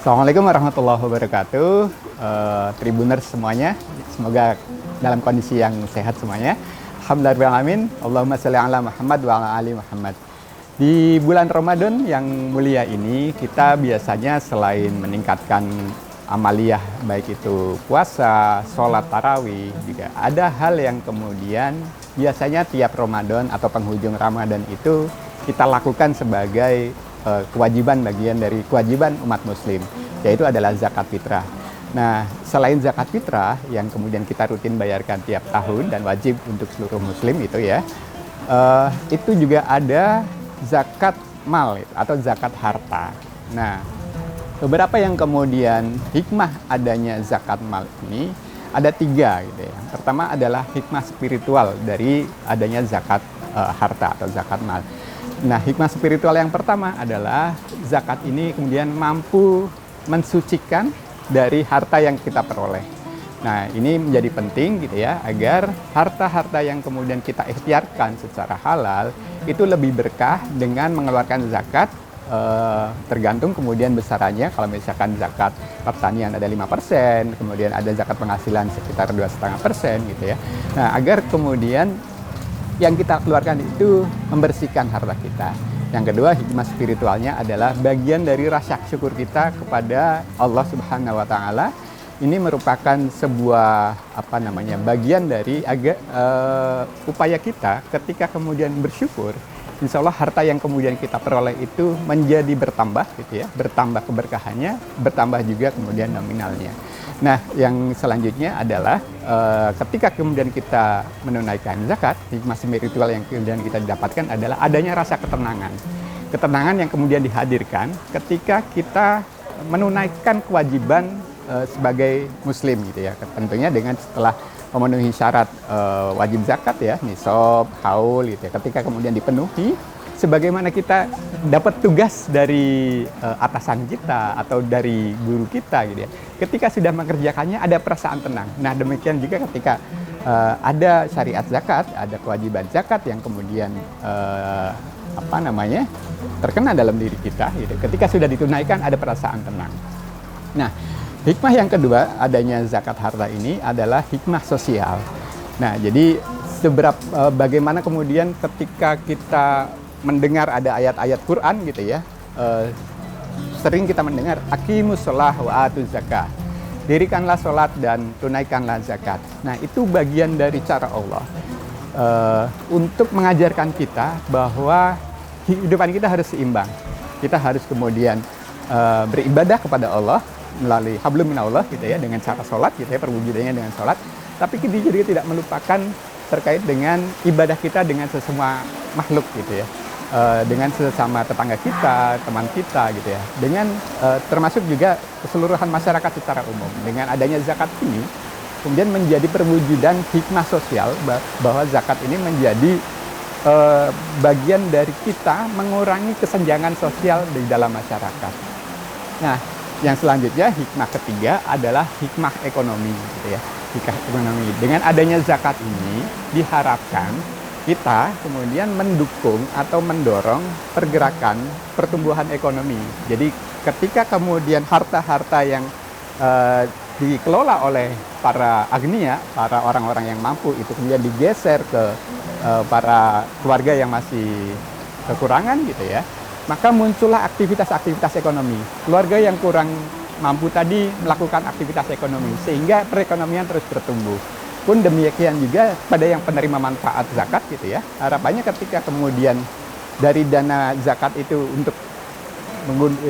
Assalamualaikum warahmatullahi wabarakatuh. Tribuners semuanya, semoga dalam kondisi yang sehat semuanya. Alhamdulillahirrahmanirrahim. Allahumma sholli ala Muhammad wa ala ali Muhammad. Di bulan Ramadan yang mulia ini, kita biasanya selain meningkatkan amaliyah, baik itu puasa, sholat tarawih, juga ada hal yang kemudian biasanya tiap Ramadan atau penghujung Ramadan itu kita lakukan sebagai kewajiban, bagian dari kewajiban umat muslim, yaitu adalah zakat fitrah. Nah, selain zakat fitrah yang kemudian kita rutin bayarkan tiap tahun dan wajib untuk seluruh muslim itu ya, itu juga ada zakat mal atau zakat harta. Nah, beberapa yang kemudian hikmah adanya zakat mal ini ada 3 gitu ya. Pertama adalah hikmah spiritual dari adanya zakat harta atau zakat mal. Nah, hikmah spiritual yang pertama adalah zakat ini kemudian mampu mensucikan dari harta yang kita peroleh. Nah, ini menjadi penting gitu ya, agar harta-harta yang kemudian kita ikhtiarkan secara halal itu lebih berkah dengan mengeluarkan zakat, tergantung kemudian besarannya. Kalau misalkan zakat pertanian ada 5%, kemudian ada zakat penghasilan sekitar 2,5% gitu ya. Nah, agar kemudian yang kita keluarkan itu membersihkan harta kita. Yang kedua, hikmah spiritualnya adalah bagian dari rasa syukur kita kepada Allah Subhanahu wa taala. Ini merupakan sebuah bagian dari upaya kita ketika kemudian bersyukur. Insya Allah harta yang kemudian kita peroleh itu menjadi bertambah gitu ya, bertambah keberkahannya, bertambah juga kemudian nominalnya. Nah, yang selanjutnya adalah ketika kemudian kita menunaikan zakat, hikmah spiritual yang kemudian kita dapatkan adalah adanya rasa ketenangan. Ketenangan yang kemudian dihadirkan ketika kita menunaikan kewajiban sebagai muslim gitu ya. Tentunya dengan setelah memenuhi syarat wajib zakat ya, nisab, haul gitu ya. Ketika kemudian dipenuhi, sebagaimana kita dapat tugas dari atasan kita atau dari guru kita gitu ya. Ketika sudah mengerjakannya ada perasaan tenang. Nah, demikian juga ketika ada syariat zakat, ada kewajiban zakat yang kemudian terkena dalam diri kita gitu. Ketika sudah ditunaikan ada perasaan tenang. Nah, hikmah yang kedua adanya zakat harta ini adalah hikmah sosial. Nah, jadi bagaimana kemudian ketika kita mendengar ada ayat-ayat Quran gitu ya, sering kita mendengar aqimus shalah wa atuz zakah, dirikanlah sholat dan tunaikanlah zakat. Nah, itu bagian dari cara Allah untuk mengajarkan kita bahwa kehidupan kita harus seimbang. Kita harus kemudian beribadah kepada Allah melalui hablum minallah gitu ya, dengan cara sholat gitu ya, perwujudannya dengan sholat. Tapi kita juga tidak melupakan terkait dengan ibadah kita dengan sesama makhluk gitu ya, dengan sesama tetangga kita, teman kita gitu ya, dengan termasuk juga keseluruhan masyarakat secara umum. Dengan adanya zakat ini kemudian menjadi perwujudan hikmah sosial bahwa zakat ini menjadi bagian dari kita mengurangi kesenjangan sosial di dalam masyarakat. Nah, yang selanjutnya hikmah ketiga adalah hikmah ekonomi gitu ya. Hikmah ekonomi. Dengan adanya zakat ini diharapkan kita kemudian mendukung atau mendorong pergerakan pertumbuhan ekonomi. Jadi ketika kemudian harta-harta yang dikelola oleh para agnia, para orang-orang yang mampu itu kemudian digeser ke para keluarga yang masih kekurangan gitu ya, maka muncullah aktivitas-aktivitas ekonomi. Keluarga yang kurang mampu tadi melakukan aktivitas ekonomi sehingga perekonomian terus bertumbuh. Pun demikian juga pada yang penerima manfaat zakat gitu ya. Harapannya ketika kemudian dari dana zakat itu untuk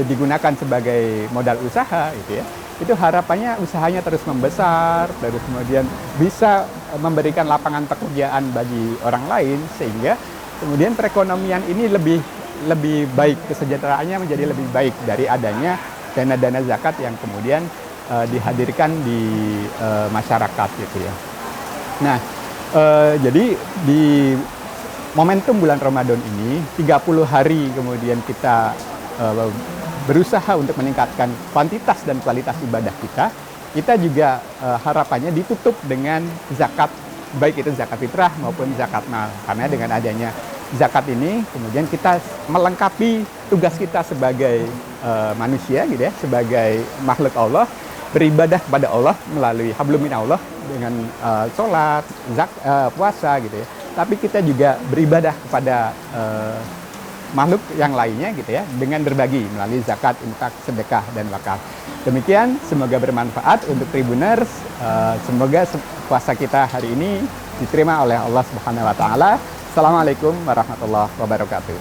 digunakan sebagai modal usaha gitu ya, itu harapannya usahanya terus membesar, terus kemudian bisa memberikan lapangan pekerjaan bagi orang lain, sehingga kemudian perekonomian ini lebih baik, kesejahteraannya menjadi lebih baik dari adanya dana-dana zakat yang kemudian dihadirkan di masyarakat gitu ya. Nah, jadi di momentum bulan Ramadan ini 30 hari kemudian kita berusaha untuk meningkatkan kuantitas dan kualitas ibadah kita juga harapannya ditutup dengan zakat, baik itu zakat fitrah maupun zakat mal. Karena dengan adanya zakat ini kemudian kita melengkapi tugas kita sebagai manusia gitu ya, sebagai makhluk Allah, beribadah kepada Allah melalui hablum minallah dengan sholat, puasa gitu ya. Tapi kita juga beribadah kepada makhluk yang lainnya gitu ya, dengan berbagi melalui zakat, infak, sedekah, dan wakaf. Demikian, semoga bermanfaat untuk Tribuners. Semoga puasa kita hari ini diterima oleh Allah Subhanahu wa taala. Assalamualaikum warahmatullahi wabarakatuh.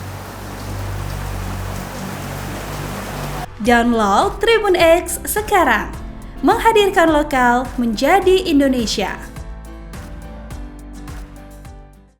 Download Tribun X sekarang. Menghadirkan lokal menjadi Indonesia.